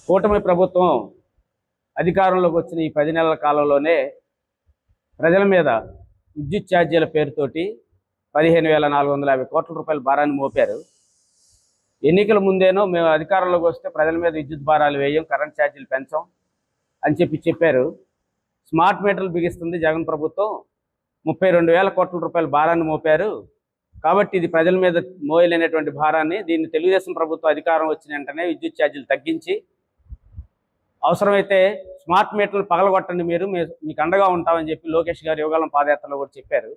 కూటమి ప్రభుత్వం అధికారంలోకి వచ్చిన ఈ 10 నెలల కాలంలోనే ప్రజల మీద విద్యుత్ ఛార్జీల పేరుతోటి 15,450 కోట్ల రూపాయల భారాన్ని మోపారు. ఎన్నికల ముందేనో మేము అధికారంలోకి వస్తే ప్రజల మీద విద్యుత్ భారాలు వేయం, కరెంట్ ఛార్జీలు పెంచాం అని చెప్పారు. స్మార్ట్ మీటర్లు బిగిస్తుంది జగన్ ప్రభుత్వం, 32,000 కోట్ల రూపాయల భారాన్ని మోపారు. కాబట్టి ఇది ప్రజల మీద మోయలేనటువంటి భారాన్ని, దీన్ని తెలుగుదేశం ప్రభుత్వం అధికారం వచ్చిన వెంటనే విద్యుత్ ఛార్జీలు తగ్గించి అవసరమైతే స్మార్ట్ మీటర్లు పగలగొట్టండి, మీకు అండగా ఉంటామని చెప్పి లోకేష్ గారు యువగలం పాదయాత్రలో కూడా చెప్పారు.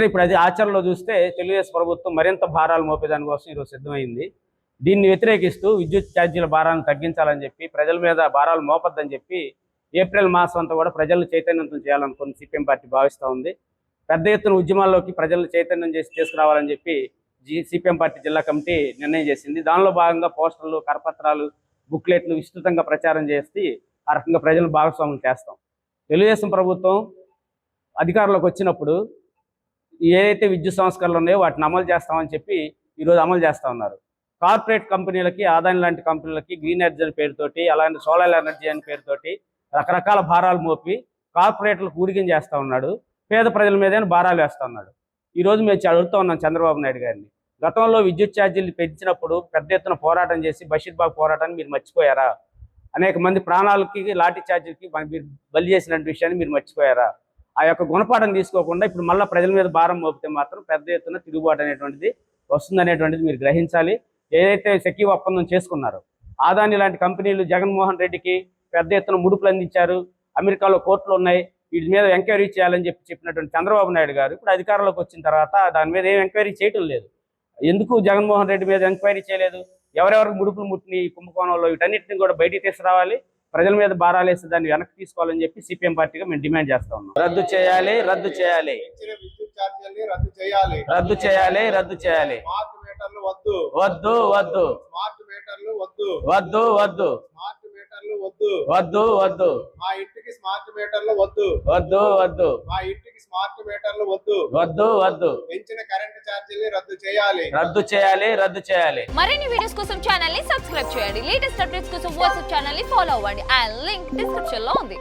ఇప్పుడు అది ఆచరణలో చూస్తే తెలుగుదేశం ప్రభుత్వం మరింత భారాలు మోపేదాని కోసం ఈరోజు సిద్ధమైంది. దీన్ని వ్యతిరేకిస్తూ విద్యుత్ ఛార్జీల భారాలను తగ్గించాలని చెప్పి, ప్రజల మీద భారాలు మోపొద్దని చెప్పి ఏప్రిల్ మాసం అంతా కూడా ప్రజలను చైతన్యవంతం చేయాలనుకుని సిపిఎం పార్టీ భావిస్తూ ఉంది. పెద్ద ఎత్తున ఉద్యమాల్లోకి ప్రజలను చైతన్యం చేసి తీసుకురావాలని చెప్పి సిపిఎం పార్టీ జిల్లా కమిటీ నిర్ణయం చేసింది. దానిలో భాగంగా పోస్టర్లు, కరపత్రాలు, బుక్లెట్లు విస్తృతంగా ప్రచారం చేసి ఆ రకంగా ప్రజలను భాగస్వాములు చేస్తాం. తెలుగుదేశం ప్రభుత్వం అధికారంలోకి వచ్చినప్పుడు ఏదైతే విద్యుత్ సంస్కరణలు ఉన్నాయో వాటిని అమలు చేస్తామని చెప్పి ఈరోజు అమలు చేస్తూ ఉన్నారు. కార్పొరేట్ కంపెనీలకి, ఆదాని లాంటి కంపెనీలకి గ్రీన్ ఎనర్జీ అని పేరుతోటి, అలాంటి సోలార్ ఎనర్జీ అని పేరుతోటి రకరకాల భారాలు మోపి కార్పొరేట్లకు ఊడిగం చేస్తూ ఉన్నాడు. పేద ప్రజల మీదే భారాలు వేస్తూ ఉన్నాడు. ఈరోజు మేము అడుగుతూ ఉన్నాం చంద్రబాబు నాయుడు గారిని, గతంలో విద్యుత్ ఛార్జీలు పెంచినప్పుడు పెద్ద ఎత్తున పోరాటం చేసి బషీర్బాగ్ పోరాటాన్ని మీరు మర్చిపోయారా? అనేక మంది ప్రాణాలకి, లాఠీ ఛార్జీలకి మీరు బలి చేసిన విషయాన్ని మీరు మర్చిపోయారా? ఆ యొక్క గుణపాఠం తీసుకోకుండా ఇప్పుడు మళ్ళీ ప్రజల మీద భారం మోపితే మాత్రం పెద్ద ఎత్తున తిరుగుబాటు అనేటువంటిది వస్తుందనేటువంటిది మీరు గ్రహించాలి. ఏదైతే సెకీ ఒప్పందం చేసుకున్నారో ఆదాని లాంటి కంపెనీలు జగన్మోహన్ రెడ్డికి పెద్ద ఎత్తున ముడుపులు అందించారు, అమెరికాలో కోర్టులు ఉన్నాయి, వీటి మీద ఎంక్వైరీ చేయాలని చెప్పినటువంటి చంద్రబాబు నాయుడు గారు ఇప్పుడు అధికారంలోకి వచ్చిన తర్వాత దాని మీద ఏం ఎంక్వైరీ చేయటం లేదు. ఎందుకు జగన్మోహన్ రెడ్డి మీద ఎంక్వైరీ చేయలేదు? ఎవరెవరికి ముడుపులు ముట్టిన ఈ కుంభకోణంలో వీటన్నిటిని కూడా బయటికి తీసుకురావాలి, ప్రజల మీద భారాలు వేస్తే దాన్ని వెనక్కి తీసుకోవాలని చెప్పి సిపిఎం పార్టీగా మేము డిమాండ్ చేస్తా ఉన్నాం. రద్దు చేయాలి, రద్దు చేయాలి, రద్దు చేయాలి, రద్దు చేయాలి. వద్దు వద్దు వద్దు వద్దు వద్దు వద్దు వద్దు మా ఇంటికి స్మార్ట్ మీటర్లు వద్దు వద్దు వద్దు మా ఇంటికి స్మార్ట్ మీటర్లు వద్దు వద్దు వద్దు పెంచిన కరెంట్ ఛార్జీలు రద్దు చేయాలి, రద్దు చేయాలి, రద్దు చేయాలి. మరిన్ని వీడియోస్ కోసం ఛానల్ ని సబ్స్క్రైబ్ చేయండి. లేటెస్ట్ అప్డేట్స్ కోసం వాట్సాప్ ఛానల్ ని ఫాలో అవ్వండి. ఆ లింక్ డిస్క్రిప్షన్ లో ఉంది.